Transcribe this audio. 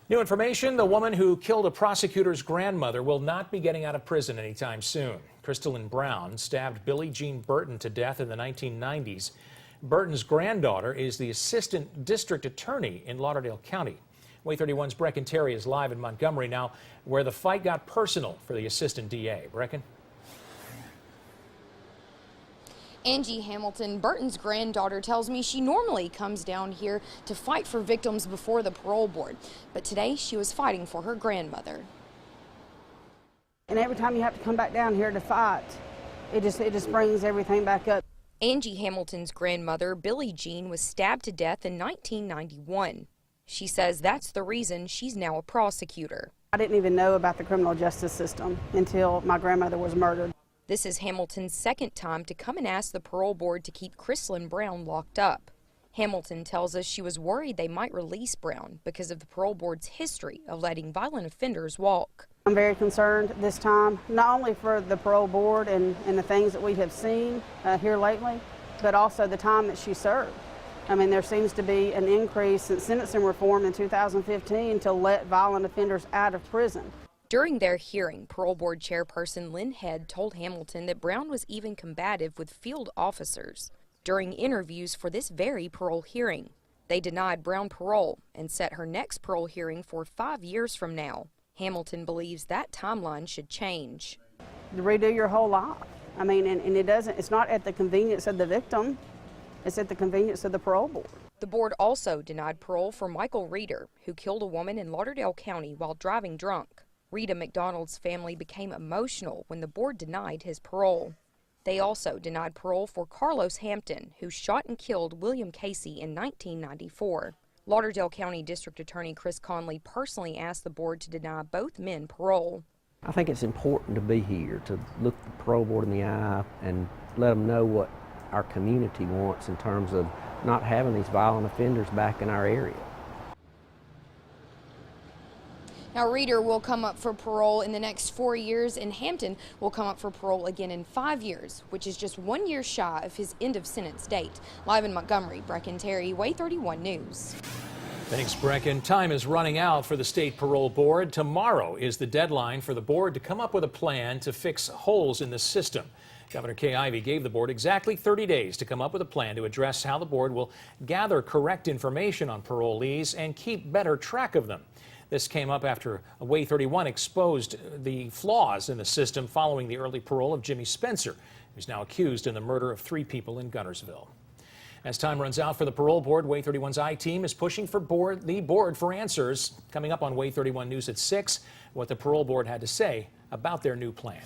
New information, the woman who killed a prosecutor's grandmother will not be getting out of prison anytime soon. Crystalline Brown stabbed Billie Jean Burton to death in the 1990s. Burton's granddaughter is the assistant district attorney in Lauderdale County. WAAY 31's Brecken Terry is live in Montgomery now, where the fight got personal for the assistant DA. Brecken? Angie Hamilton, Burton's granddaughter, tells me she normally comes down here to fight for victims before the parole board, but today she was fighting for her grandmother. And every time you have to come back down here to fight, it just brings everything back up. Angie Hamilton's grandmother, Billie Jean, was stabbed to death in 1991. She says that's the reason she's now a prosecutor. I didn't even know about the criminal justice system until my grandmother was murdered. This is Hamilton's second time to come and ask the parole board to keep Crystalline Brown locked up. Hamilton tells us she was worried they might release Brown because of the parole board's history of letting violent offenders walk. I'm very concerned this time, not only for the parole board and the things that we have seen here lately, but also the time that she served. I mean, there seems to be an increase in sentencing reform in 2015 to let violent offenders out of prison. During their hearing, parole board chairperson Lynn Head told Hamilton that Brown was even combative with field officers during interviews for this very parole hearing. They denied Brown parole and set her next parole hearing for 5 years from now. Hamilton believes that timeline should change. To redo your whole life. I mean, and it's not at the convenience of the victim, it's at the convenience of the parole board. The board also denied parole for Michael Reeder, who killed a woman in Lauderdale County while driving drunk. Rita McDonald's family became emotional when the board denied his parole. They also denied parole for Carlos Hampton, who shot and killed William Casey in 1994. Lauderdale County District Attorney Chris Conley personally asked the board to deny both men parole. I think it's important to be here, to look the parole board in the eye and let them know what our community wants in terms of not having these violent offenders back in our area. Now, Reeder will come up for parole in the next 4 years, and Hampton will come up for parole again in 5 years, which is just 1 year shy of his end of sentence date. Live in Montgomery, Brecken Terry, WAAY 31 News. Thanks, Brecken. Time is running out for the state parole board. Tomorrow is the deadline for the board to come up with a plan to fix holes in the system. Governor Kay Ivey gave the board exactly 30 days to come up with a plan to address how the board will gather correct information on parolees and keep better track of them. This came up after WAAY 31 exposed the flaws in the system following the early parole of Jimmy Spencer, who's now accused in the murder of 3 people in Guntersville. As time runs out for the parole board, WAAY 31's I-team is pushing for the board for answers. Coming up on WAAY 31 News at 6, what the parole board had to say about their new plan.